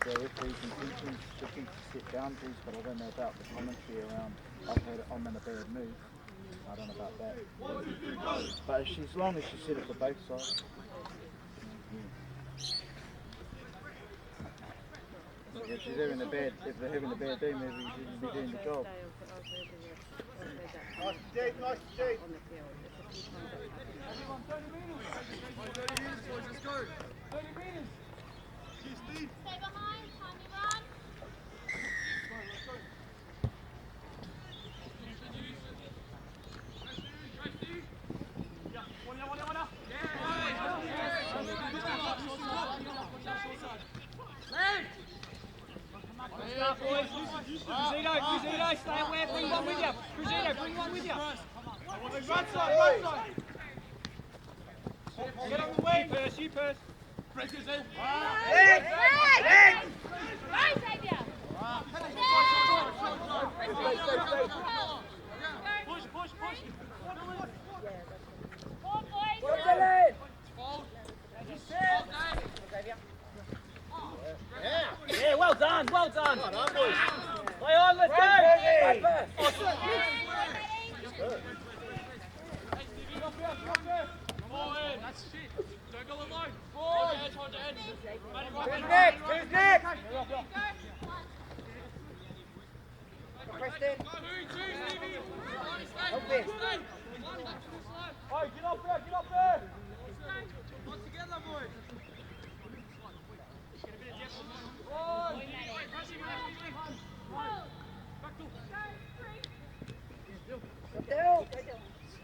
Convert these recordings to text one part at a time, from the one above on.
Yeah, with these intentions, she thinks to sit boundaries, but I don't know about the commentary around, I've heard I'm in a bad mood. I don't know about that. But as long as she said it for both sides. If she's having a bad, if they're having a bad day, maybe she shouldn't be doing the job. Nice deep, nice deep. Everyone, 30 meters. 30 meters, boys, let's go. 30 meters. Stay behind, time to run. Let's go. Cruzito, stay away, bring one with you. Cruzito, bring one with you. Right side, right side. Get on the way. You first. Breakers in. Right, Xavier. Push. Come on, boys. Yeah, well done. Play on, let's go! That's shit. Don't go alone. Who's next? Who's next? Preston. Help him. Hey, get up there. Not together, boys.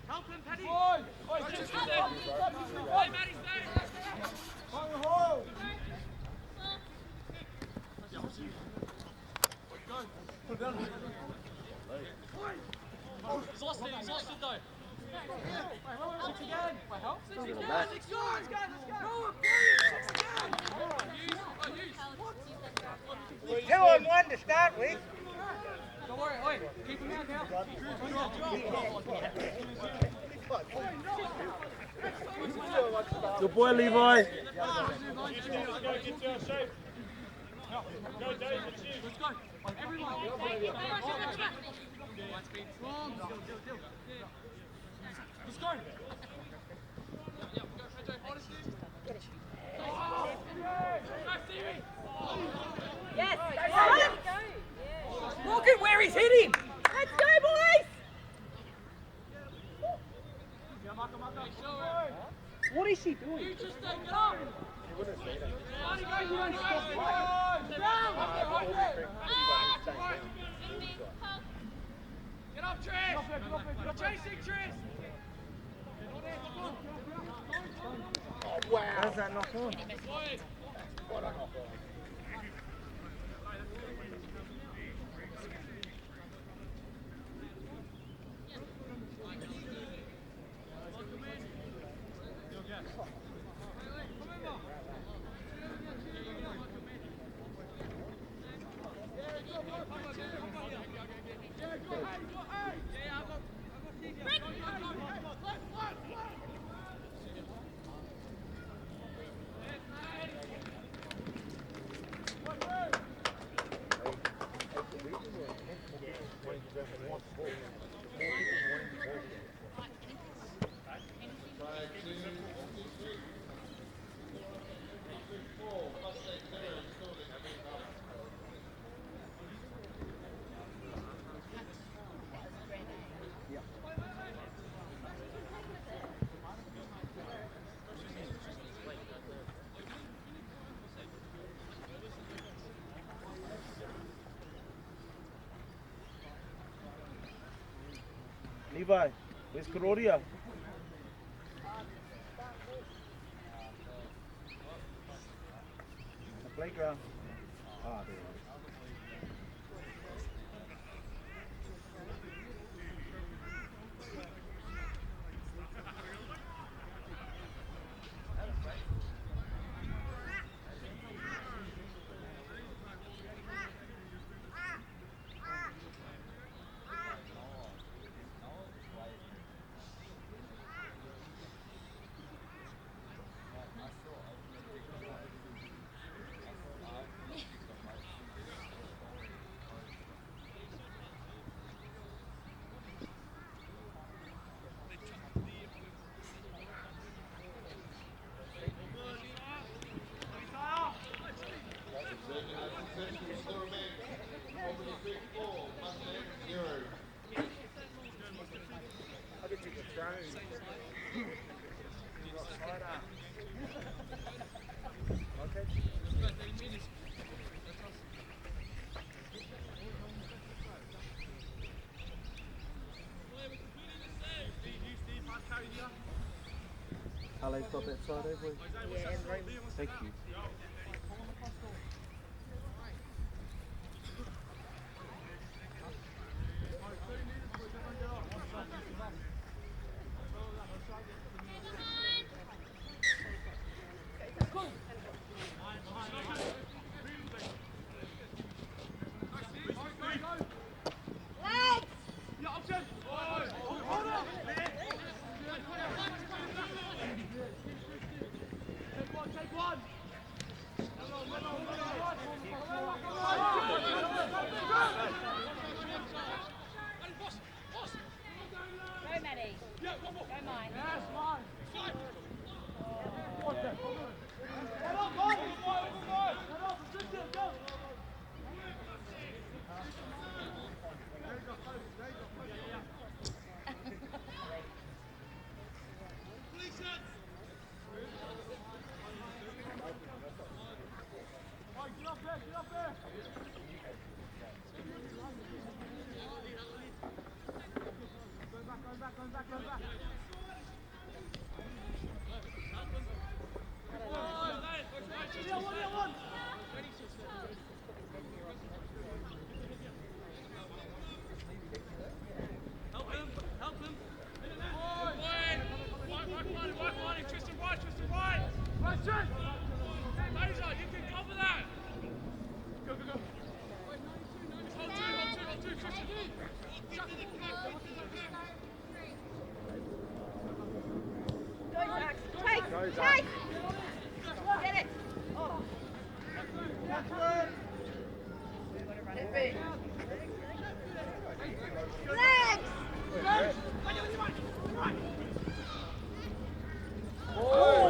Help him, Paddy. Exhausted though. Six again. Let's go. 2 on 1 to start with. Don't worry, oi, keep him out now. Good boy, Levi. Let's go. Everyone. Let's go. Yes! Look at where he's hitting! Let's go, boys! What is he doing? You just take it up. Get up, Trish! You're chasing Trish! How's that knock on? Levi, where's Kororia? The playground. Ah, there it is. successful. Score remains. Albany Creek 4, Mustang 0. I didn't think it's down. Ali's got that side over. Yeah, and right. Thank you. Go, Maddie. Go, mine. Chase! Chase! Get it! Oh.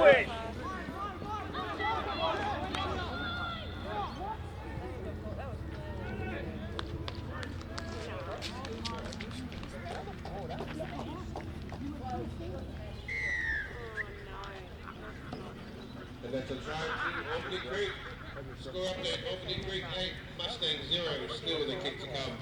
Legs! And that's a try to Albany Creek. Score update, Albany Creek 8, Mustang 0. Still with a kick to come.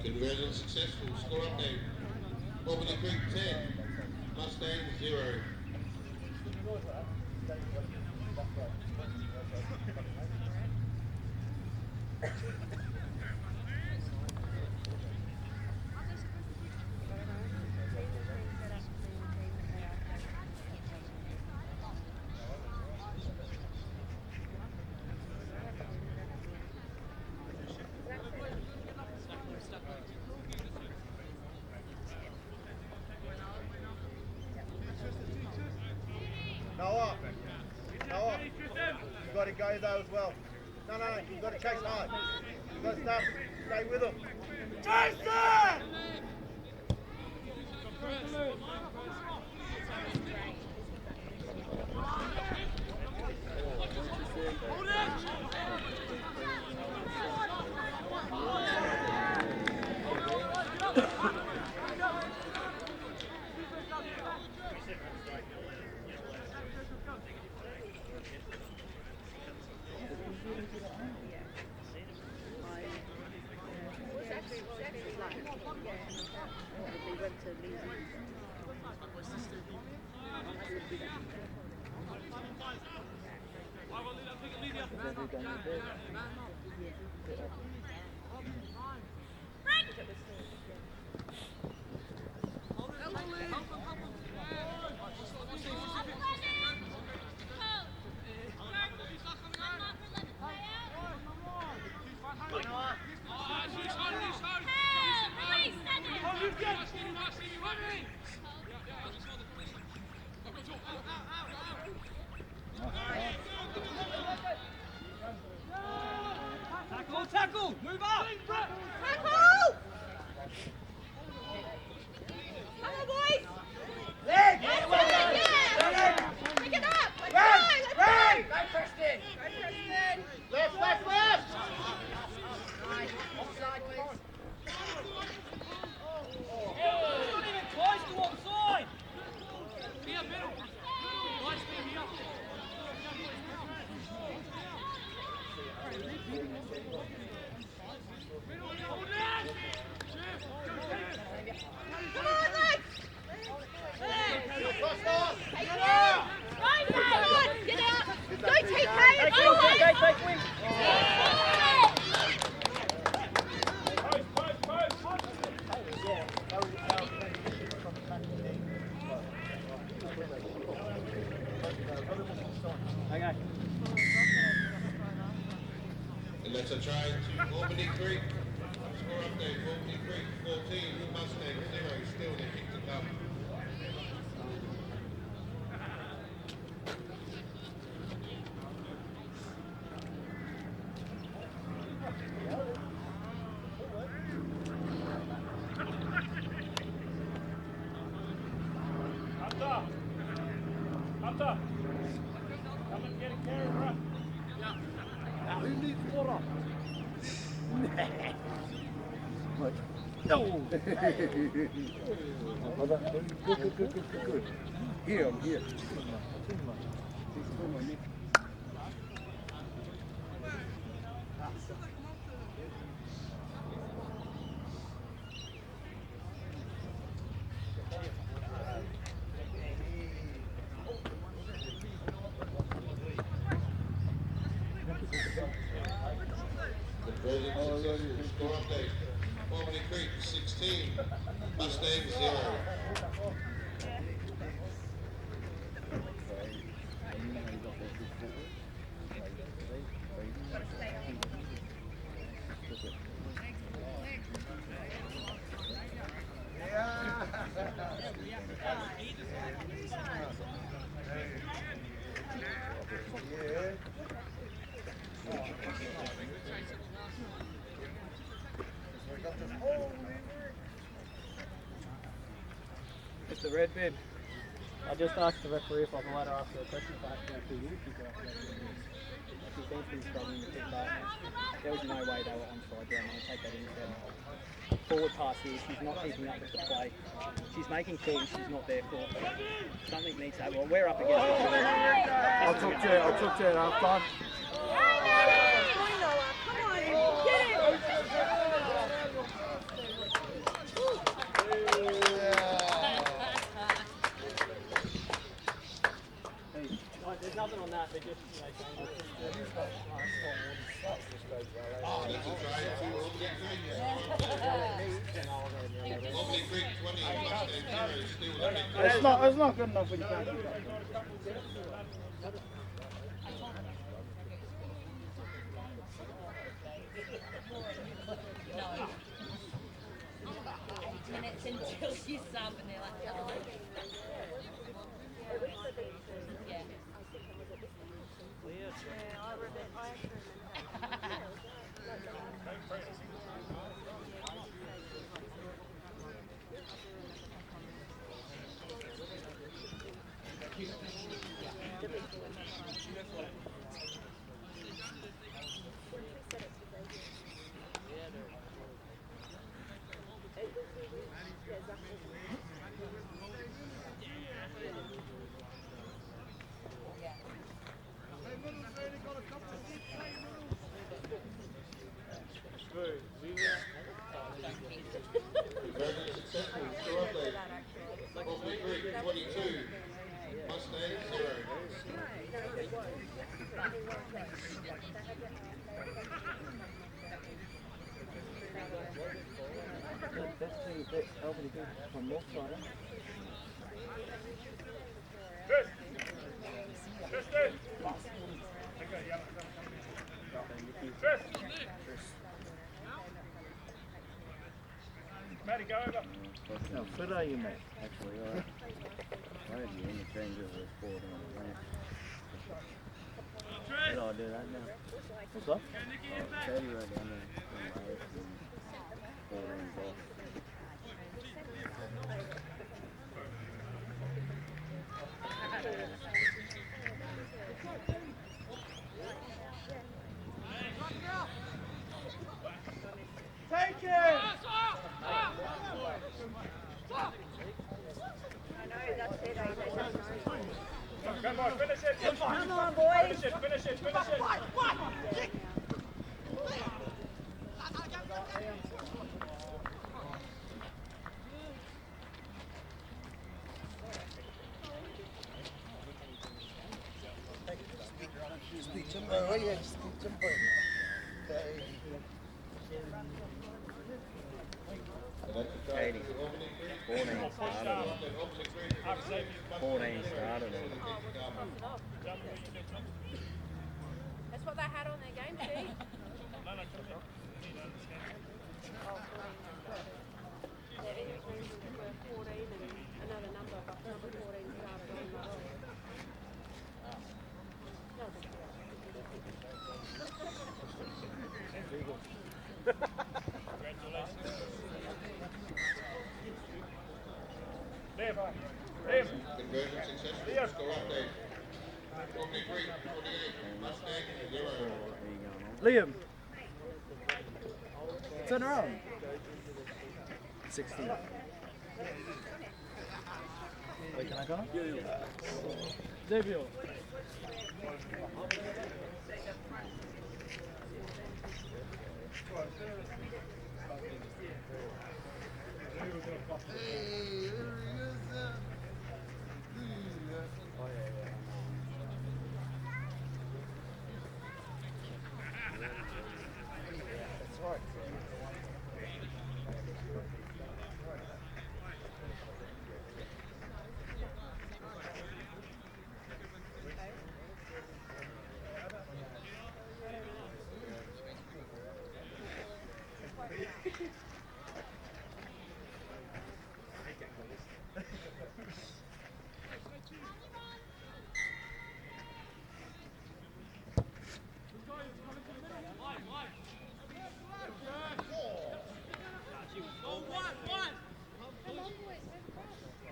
Conversion successful. Score update. Albany Creek 10, Mustang 0. Noah, you got to go though as well. No, you got to chase hard. You got to stay with them. Jason! who done your bed. Tackle, tackle, move up! Tackle! Come on, boys! Leg! Yeah, well done, yeah! Pick it up! Let's go! Let's go! Go, Preston! Go, Preston! Left, left, left! Nice. Offside, please. Not even close to offside! Here, middle. Nice, baby, up. Come on, lads! Cross on! Take it out! Come on! Get out! Go, TK! Go, Take win. Okay. And that's a try to Albany Creek. Score update, Albany Creek 14, Mustang 0, still they picked it up. No! Good. Here, I'm here. Conversion successful. Score update. Albany Creek 16, Mustang 0. Mr. Redbed, I just asked the referee if I can let her ask her a question if I have to go through you to go after that. She seems to be struggling to pick that. There was no way they were onside down. I'll take that in there. Forward pass here, she's not keeping up with the play. She's making calls she's not there for. Something needs to happen. Well, we're up against it. I'll talk to you at half time. Come on! Get it! There's nothing on that, they're just, That's a try to Albany Creek 20, Mustang 0, still they picked it up. It's not good enough when you can't do that. Minutes until she's sub and they're like, oh. Yeah. Conversion successful. Score update. Albany Creek 22, Mustang 0. Albany Creek from North Side. Matty, go over. No, fit are you, mate? Actually, why did you interchanges with forward on the ramp? But I'll do that now. What's up? Katie right down there. From Ice and forward on golf. Take it! Come on, finish it! Come on, boys. Finish it! Speak timber, oh yeah, speak timber. Okay. Katie, 14 started it. 14 started it. That's what they had on their game sheet. Their entries were 14 and another number 14 started on the roll. Conversion successful. Score update. Albany Creek 28, Mustang 0. Liam. Turn around. 16. Wait, can I go? Xavier. That's right.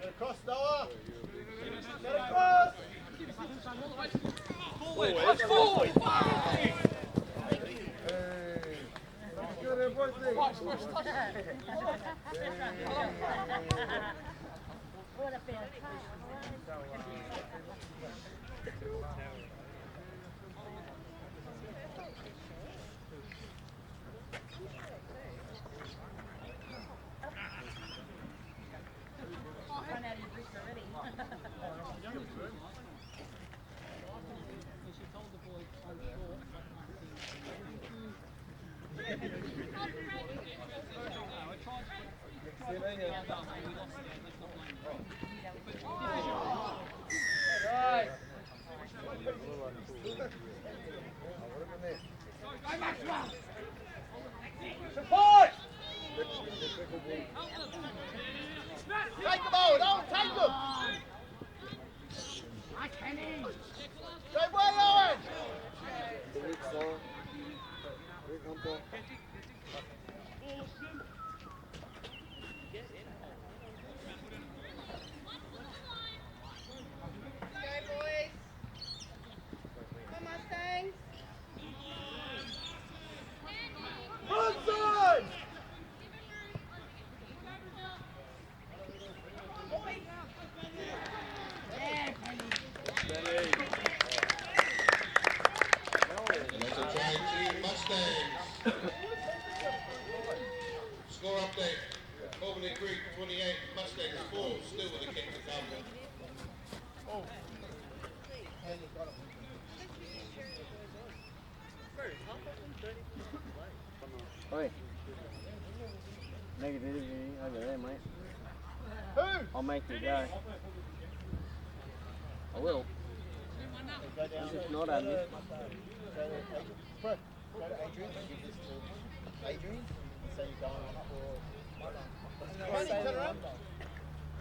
Across, Noah! Get across! What a bit of run out of your bricks already. Support! Take them all, don't take them! Stay away, Owen! Go, boys. Come on, Mustangs. Onside! And that's a try to Mustangs. Score update. Albany Creek 28, Mustangs 4, still with a kick to come. Oi. Negativity over there, mate. Who? I'll make you go. I will. Go down. Just not at me. Go to Adrian and give this to Adrian. So you're going on for... Money, turn around.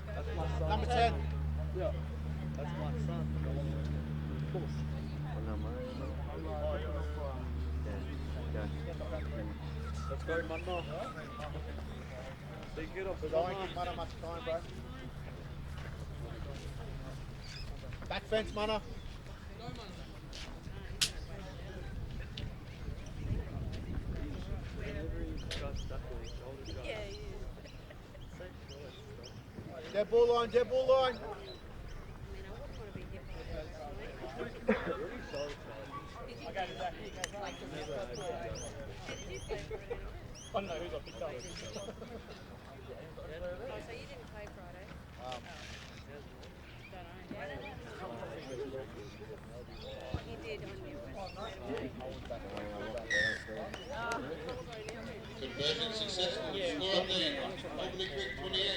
That's my son. Number 10. Yeah. That's my son. Of course. Well, no, mate. Yeah. Let's go, Mama. Big get up, Because I won't give Mana much time, bro. Back fence, Mana. Dead ball line, dead ball line. I don't know who's I picked up. Oh, so you didn't play Friday? You did on your Conversion successful. Score update. Albany Creek 28.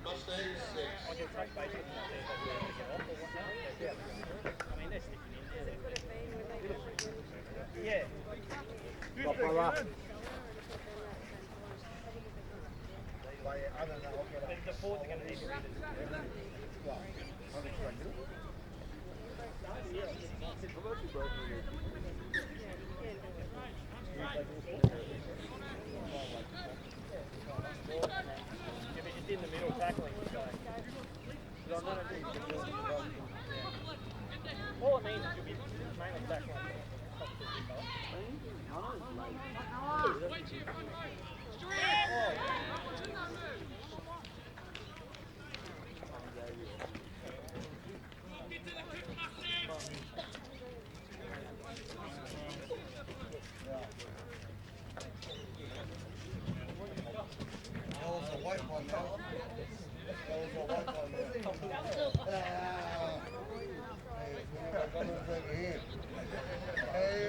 Mustang 6. Yeah. Got my rock. I don't know. I'll get up. The fourth are going to need to read it. Yeah, but it's in the middle tackling this guy. All it means is you'll be mainly tackling. That was a white one, man. That was a white one, man. Hey, over here. Hey,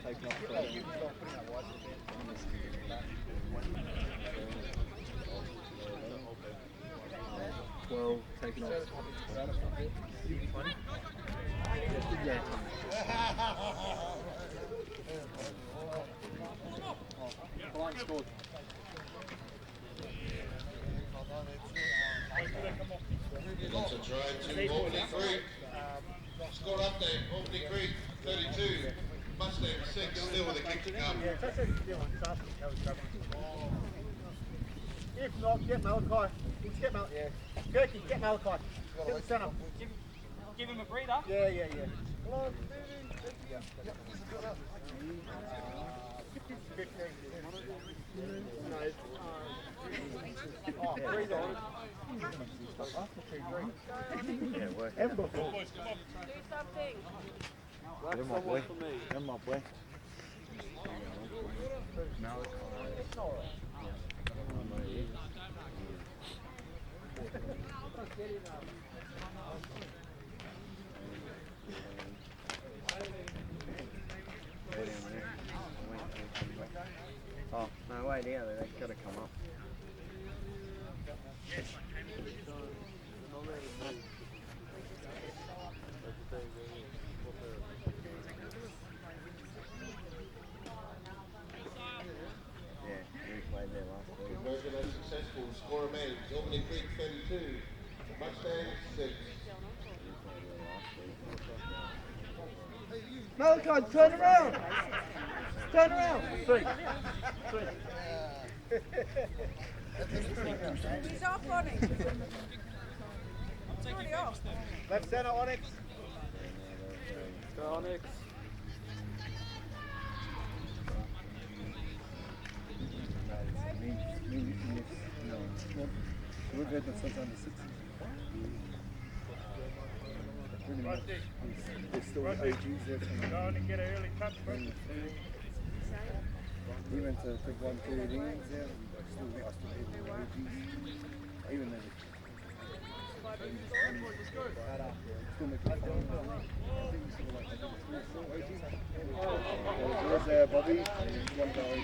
Taking off well, taking off. Yeah. Blind scored. That's a try to Albany Creek. Score update. Albany Creek 32. Mustang 6. Still with a kick to come. Yeah, that's it. If not, get Malachi. Get Malachi. Yeah. Kirky, get Malachi. Get the centre. Give him a breather. Yeah, yeah, yeah. Come on, oh, breathe on. Yeah, work. Everybody. Do something. Get him up, boy. Get him up, boy. Oh, no, wait, yeah, they've got to come up. Yeah, we played there last week. Conversion unsuccessful. Score made. Albany Creek 32. Mustang 6. Malachi, turn around! Turn around! Three. He's off on it. Left centre, Onyx. Go Onyx. We've had them since under 60. Pretty much. They're still OGs there from Go on and get an early touch, bro. he went to pick 1 period innings there. Still got us to be the OGs. Even though still making fun. There's Bobby, one of our OGs.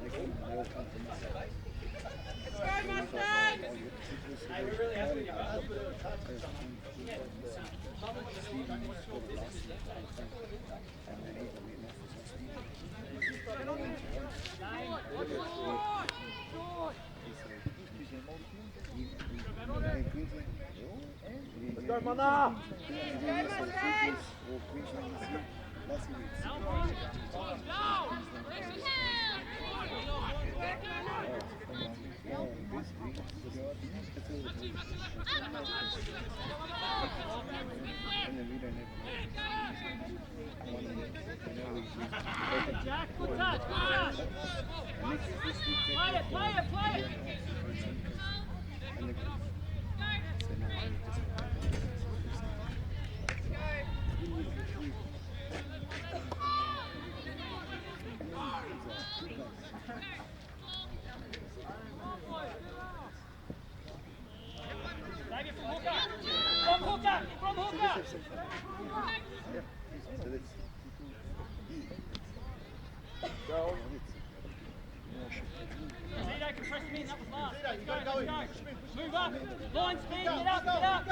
They all come from us. Let's go, Mana! Jack, good touch, good touch. Play it, play it, play it. Take it from hooker. From hooker, from hooker. Zito can press him in, that was last. Let's go, let's go. Move up. Line speed, get up, get up.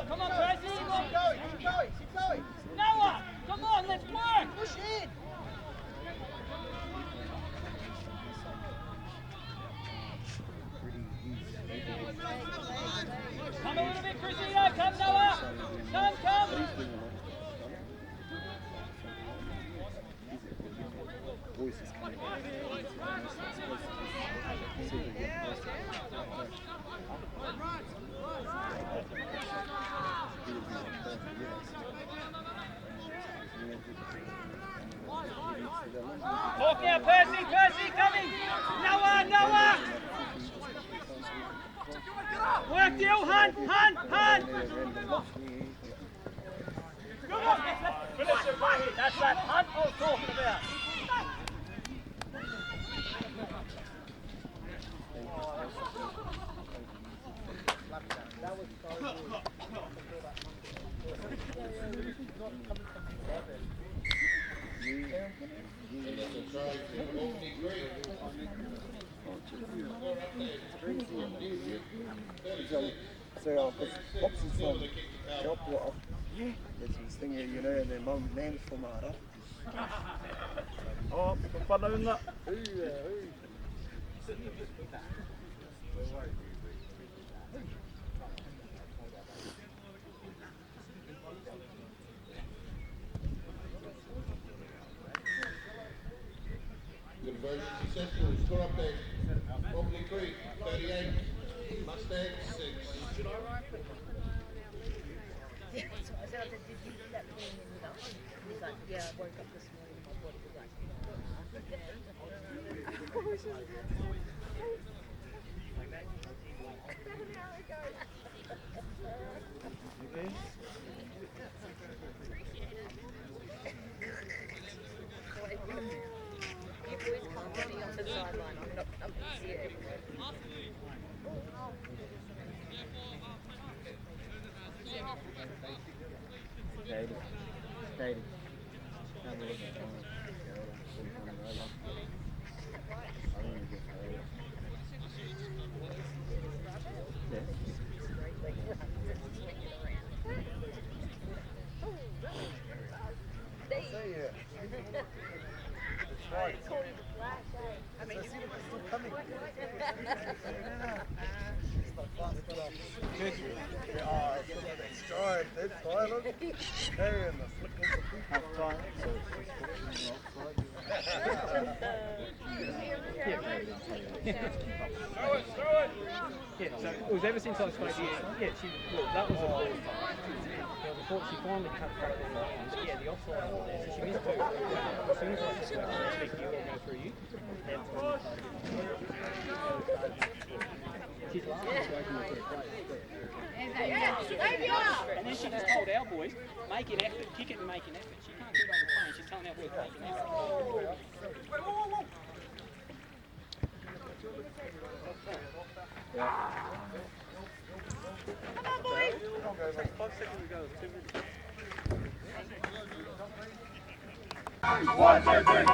Come on, Prezi. Keep going. Noah, come on, let's work. Push in. Come a little bit, Cruzeiro. Come, Noah. Come. Voices coming Talk now, Percy coming. Noah. Work deal, Hunt. Finish it right here. That's that Hunt I was talking about. So boxes from help what there's this thing here, you know, and their mum names for Mara. Oh, fun doing that. Conversion successful. Score update. Mobley Creek 38. Mustang 6. Yeah, I woke up this morning and my body was like, you boys can't get me on the sideline. I'm not going to see it everywhere. Katie. Throw it. It was ever since I spoke to you. Yeah, that was a ball. Before she finally cut back the line, yeah, the offside was there, so she missed two. As soon as I said, I'll speak to you, I'll go through you. Then she's laughing, she's working with her play. And then she just told our boys, make an effort, kick it and make an effort. She can't do it on the plane, she's telling our boys, make an effort. Come on, boys! 5 seconds ago, 2 minutes. 1, 2, 3,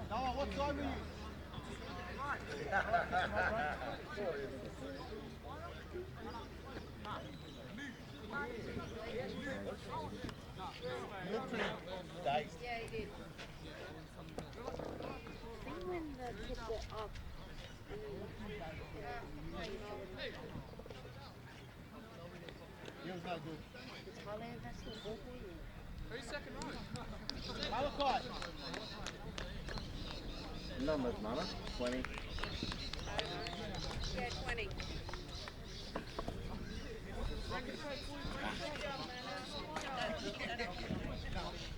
Noah, what side were you? You look pretty dazed. Yeah, he did. I think when the kids were up, He was no good. Thailand, that's the ball for you. Malachi. Numbers, Mama. 20. Yeah, 20.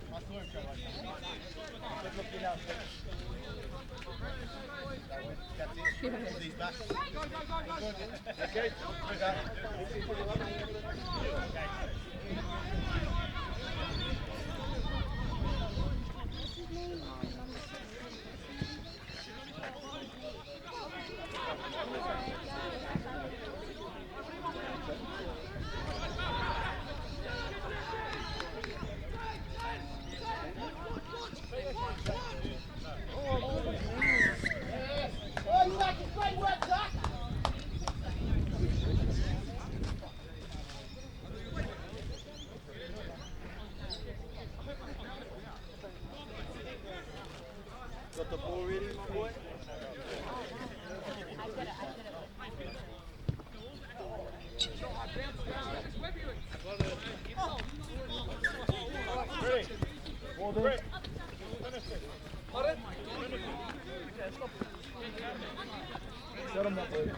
I saw him go like that. Good looking out. That's it. He's back. Okay. Got the ball ready, my boy? Ready? Ball ready. Shut him up, dude.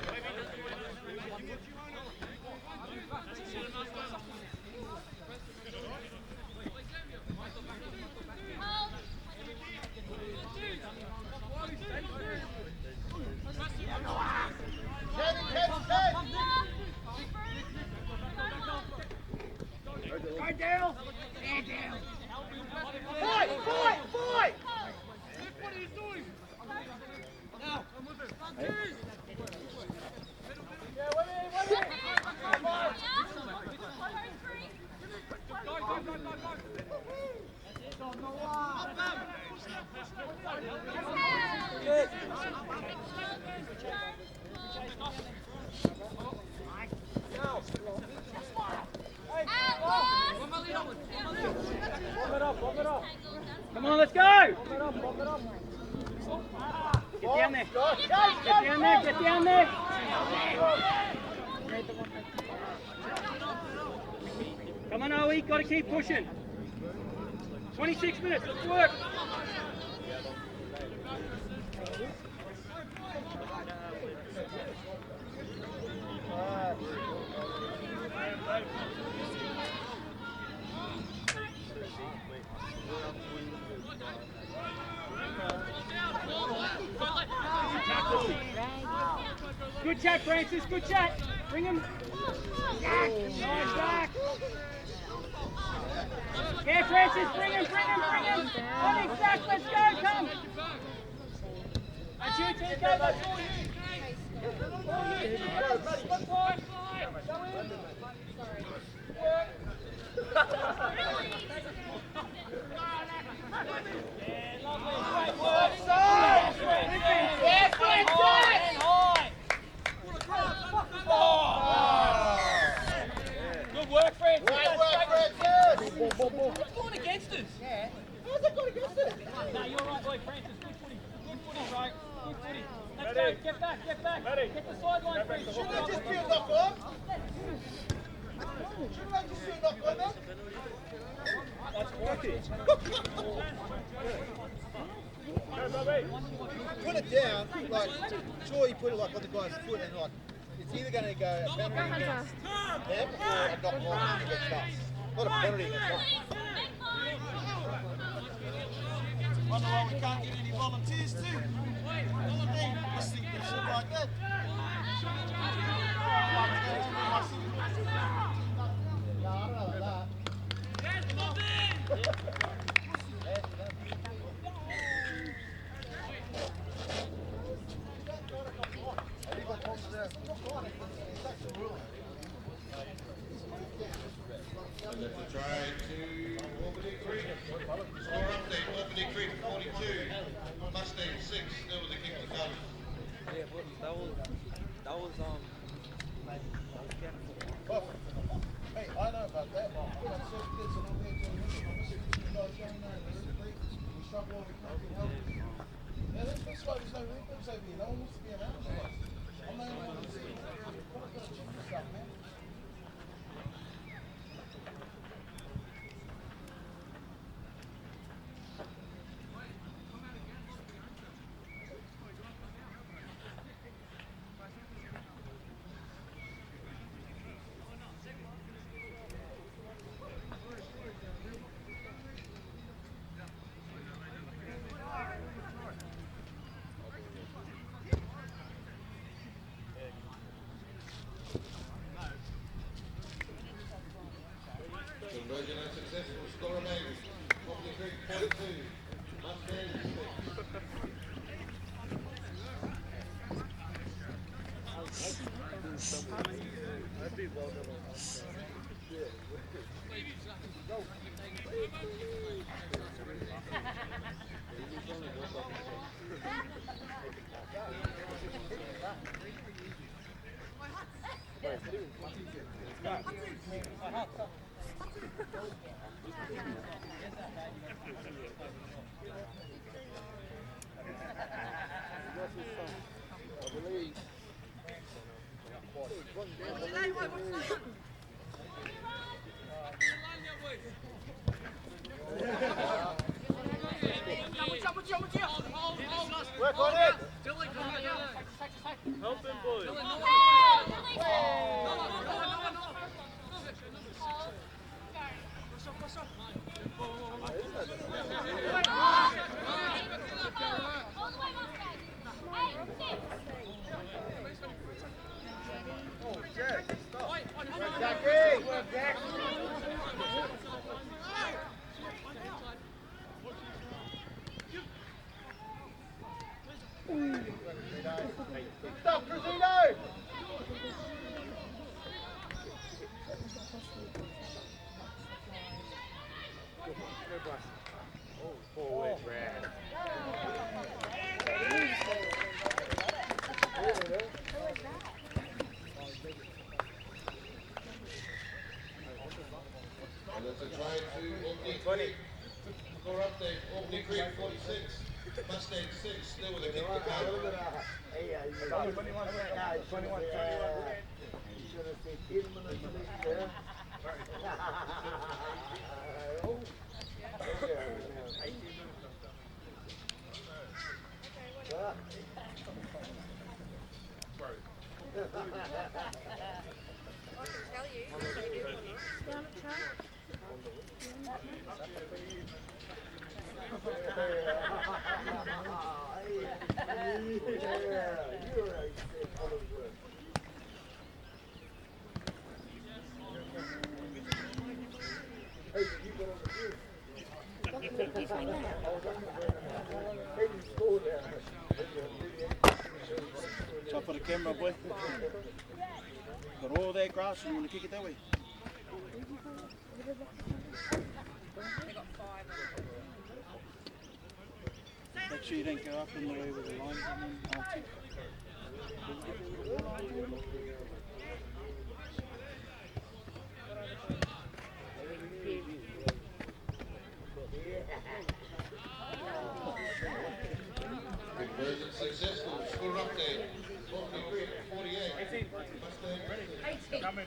Come on, let's go! Get down there. Get down there, get down there. Come on, Owie, got to keep pushing. 26 minutes, let's work. Good chat, Francis, good chat. Bring him. Nice back. Yeah, Francis, bring him. On his back, let's go, come. That's you, take over, that's all you. All you. Good work. Go in. Work. Yeah, lovely. Great work. Good work, Fred. Great work, Fred. It's going against us. Yeah. How's that going against it? No, you're right, boy, Francis. Good footy. Good footy, bro. Good footy. Let's go. Get back. Get the sideline, Francis. Shouldn't I just feel knocked on? Shouldn't I just feel knocked on then? That's working. Put it down, like, sure you put it like on the guy's foot and like, it's either going to go a penalty against them or a knock on against us. Not a penalty against us. Wonder why we can't get any volunteers too. I think they should like that. And that's a try to Albany Creek. Score update, Albany Creek 42, Mustang 6, still with the kick to come. Yeah, but that was Hey, I know about that. We got 6 kids and I'm here doing this. You guys don't know. We struggle with can't yeah, that's why there's no records over here. No one wants to be around us. I'm the only one who's here. What got to check this stuff, man? Conversion unsuccessful, score remaining. Albany Creek 42, Mustang Work on it! Help him, boys. Jackie! Work, Jack! Stop, Cruzino! forward, Brad. It's a try to Albany Creek. Score update, Albany Creek 46, Mustang 6, still with a kick to power. Top of the camera, boy. Got all that grass and you want to kick it that way. Make sure you don't go up in the way with the line. Conversion successful. Score update, Albany Creek 48, Mustang 18.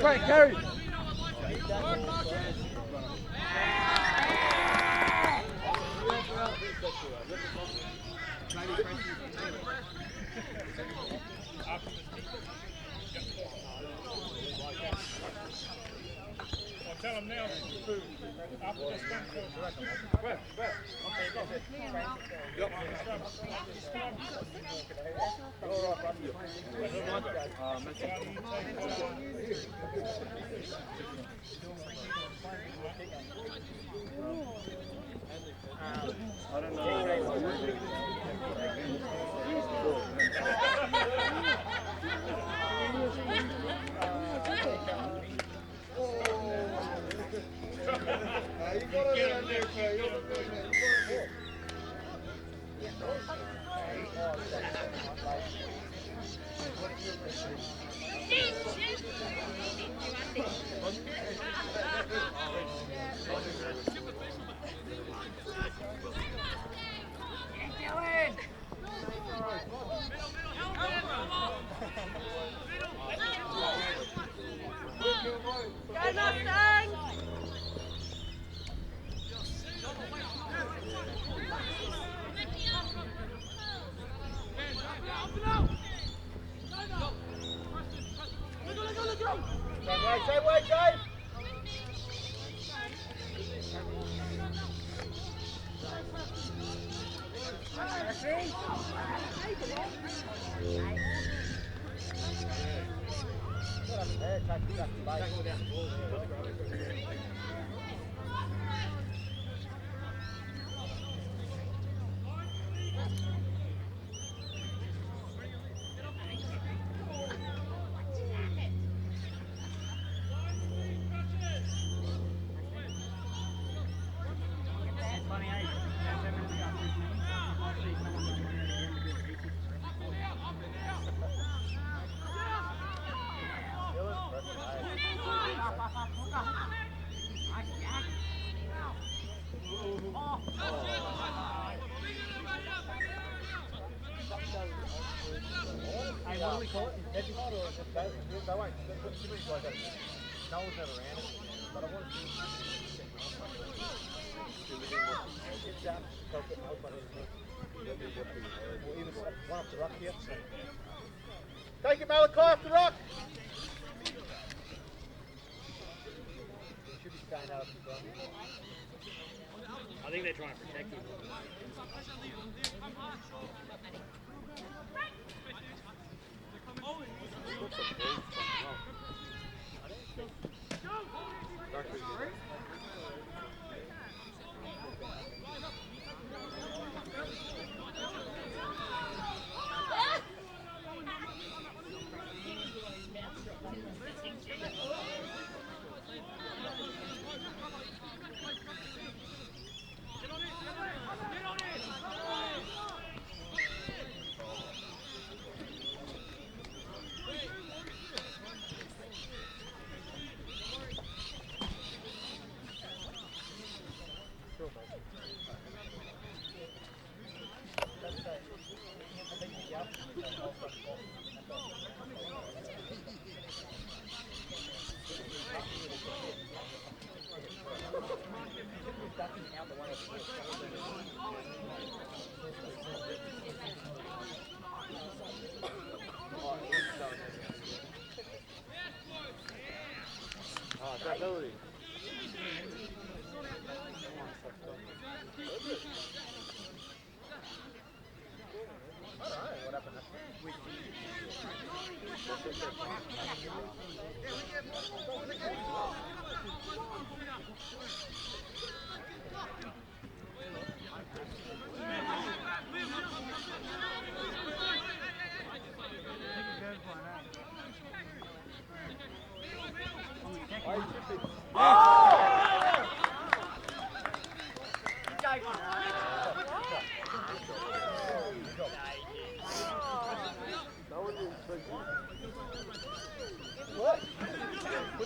Right, carry. Tell them now. After this I don't know. Take it, Malachi, off the rock. Should be staying out of the I think they're trying to protect him.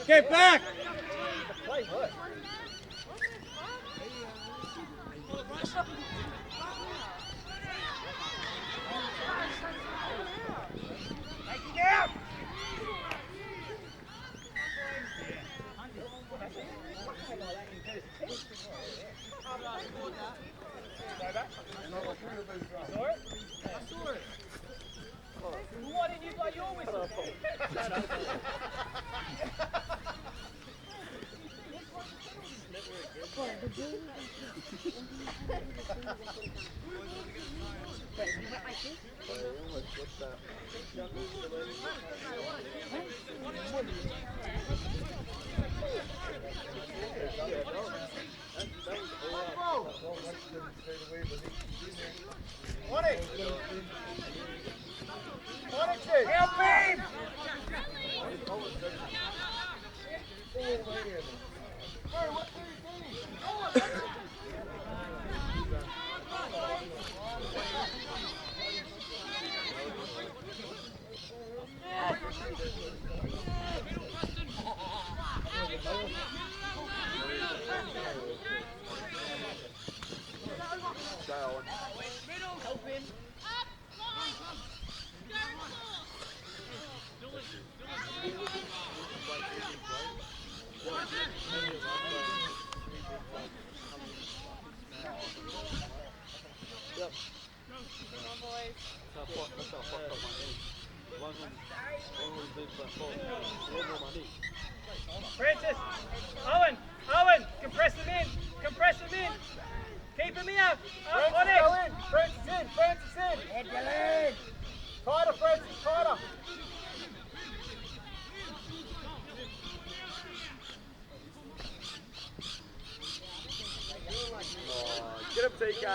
Get back! Why didn't you blow your whistle? Help him! Francis! Owen! Owen! Compress him in! Compress him in! Keep him here! Up on it! Go in! Francis in! Francis in! Head your leg! Tighter, Francis, tighter! Get him, TK.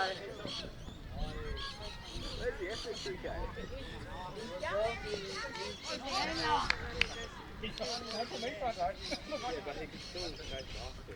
Where's the effort, TK? Yeah, but he can still go faster.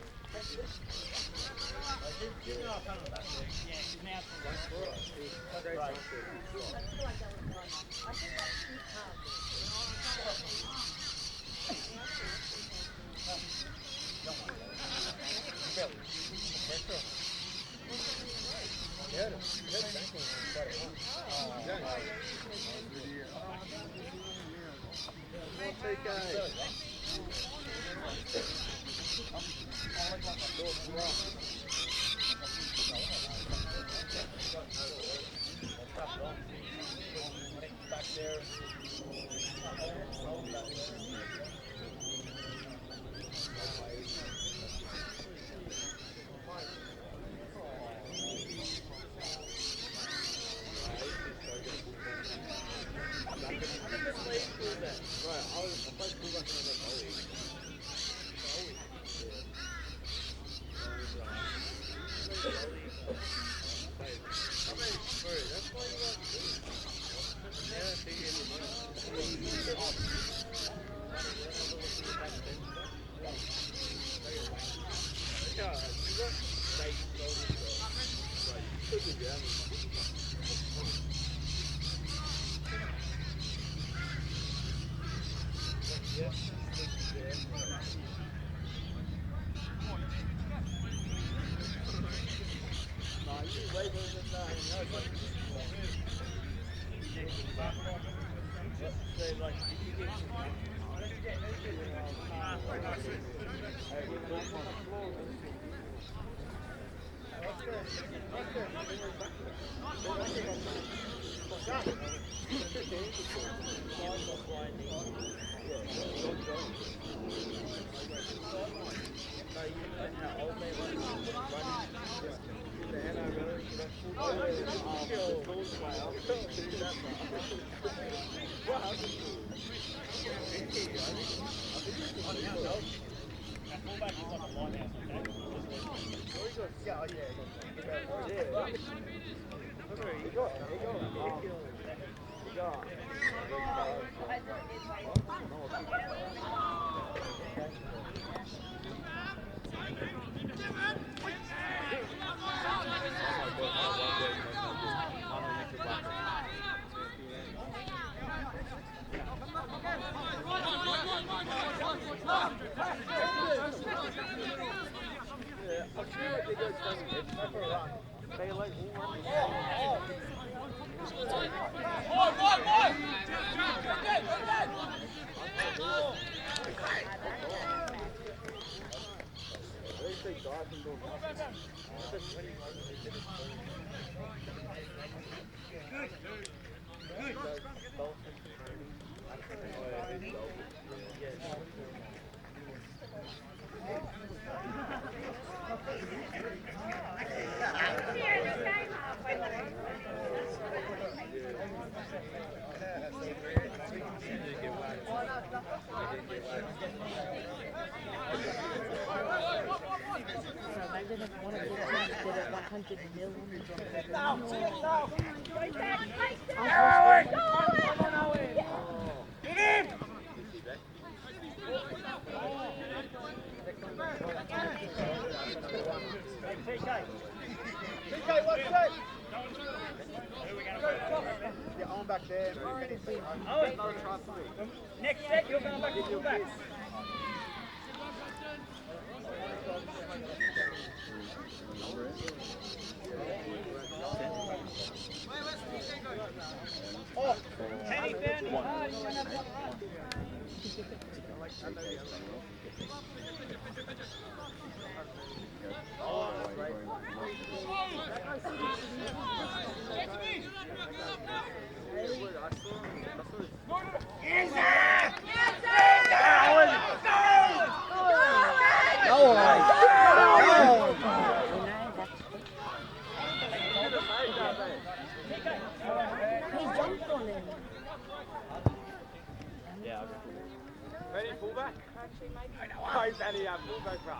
Next set, you're going back to full back. Oh, Kenny found it hard. He went up one hard. Ready, fullback? I bet he had fullback, bro.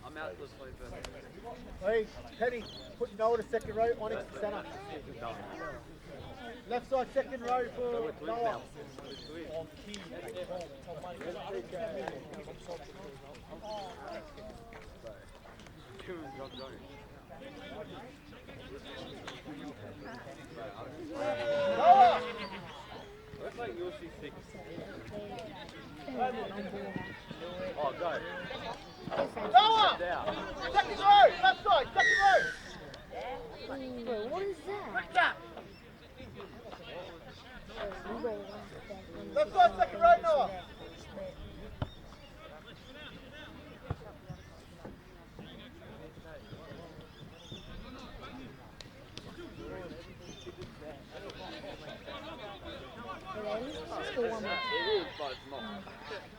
I'm out this way, but... Hey, Teddy, put Noah to second row, Onyx to centre. Left side second row for Noah. Noah! Looks like you'll see 6. Oh, go. Noah! Second row! Left side, second row! What is that? Quick tap! Left side, second row, Noah! It is, but it's not. I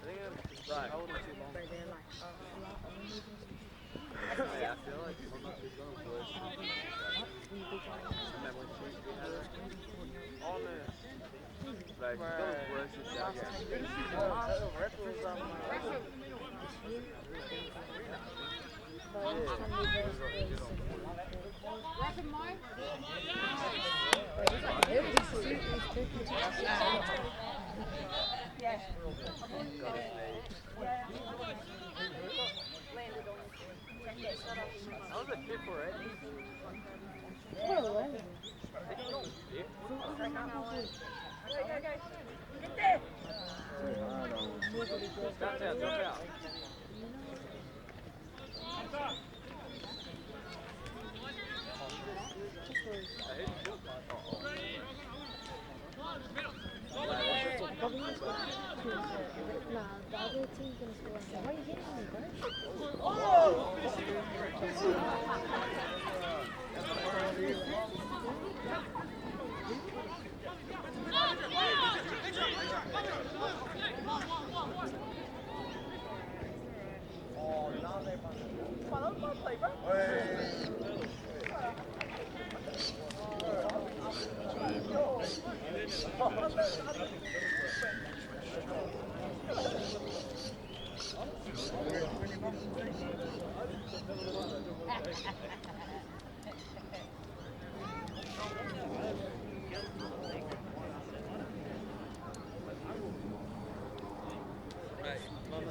think I'm right. Holding too long. Yeah, I feel like I'm not too long for it. Remember when she had it? Oh, no. Like, that was worse than Every suit is 50 to 60. Bounce out, drop out. The other team's gonna score. So why are you hitting me, bro?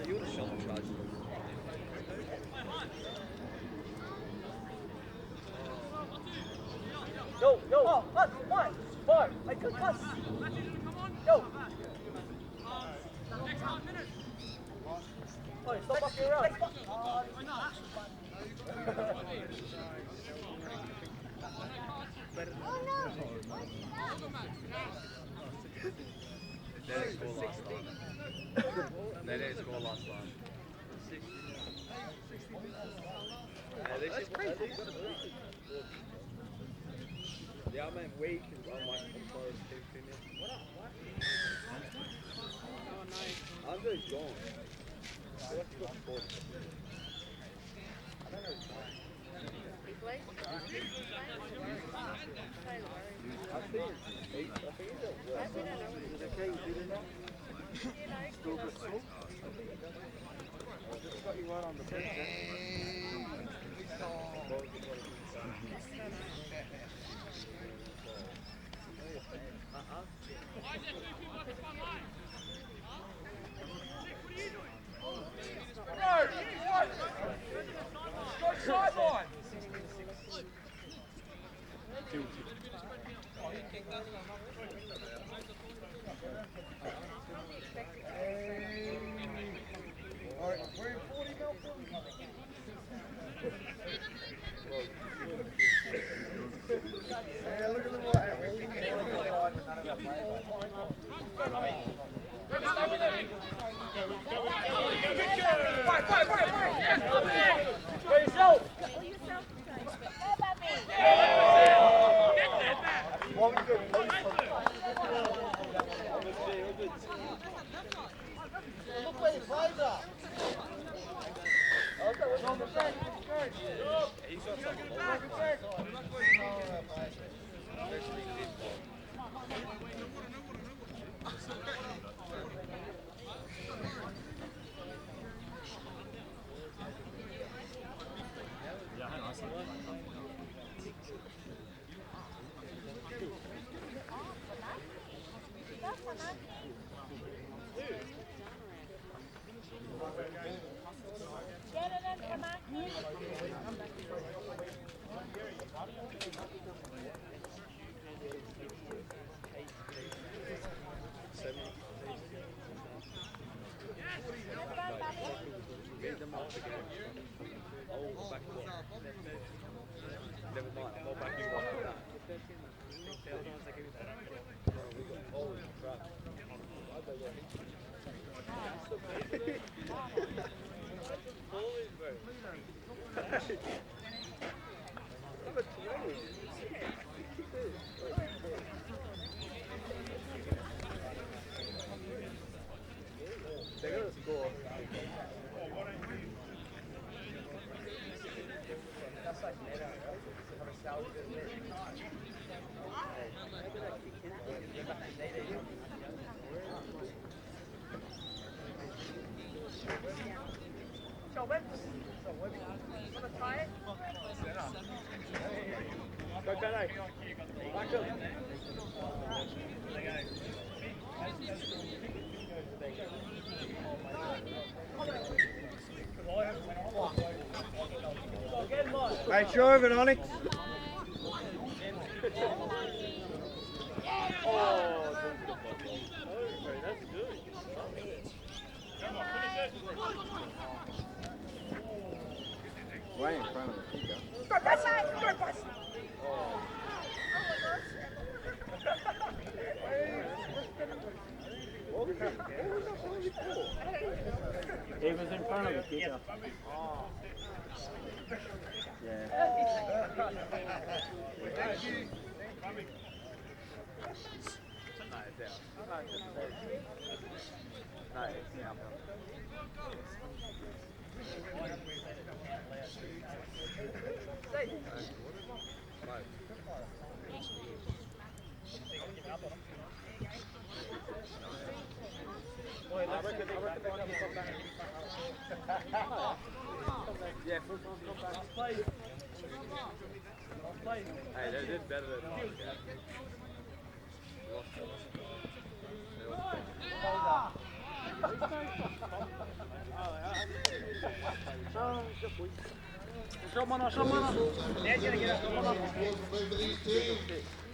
You're the shot charge. Yo, yo, pass, one, four, I could pass. Yo. Oi, stop fucking around. They didn't score last time. That's crazy. Yeah, I mean, weak and I'm like, close to finish. Andre's gone. What's the sport? I don't know his name. He plays? I think he's at work. Is it okay you did that? Still good smoke? I just got you right on the bench. Sideline. Alright, we're in 40 now. Yeah, look at the water. Go yourself. Look where his plays are. Okay, what's on the back? He's got some Never mind, I'm all back in one. Holy crap. Holy bro. I'm a 20. They're gonna score. That's like meta, Go, Benno. Back up. Hey, show of it, Onyx. Oh, that's good. front of the kicker. Go, pass! Go, pass! He was in front of the kicker. Yeah. Yeah, full time comeback. Hey, they did better than us. Shot man, shot man. Boys from both of these teams.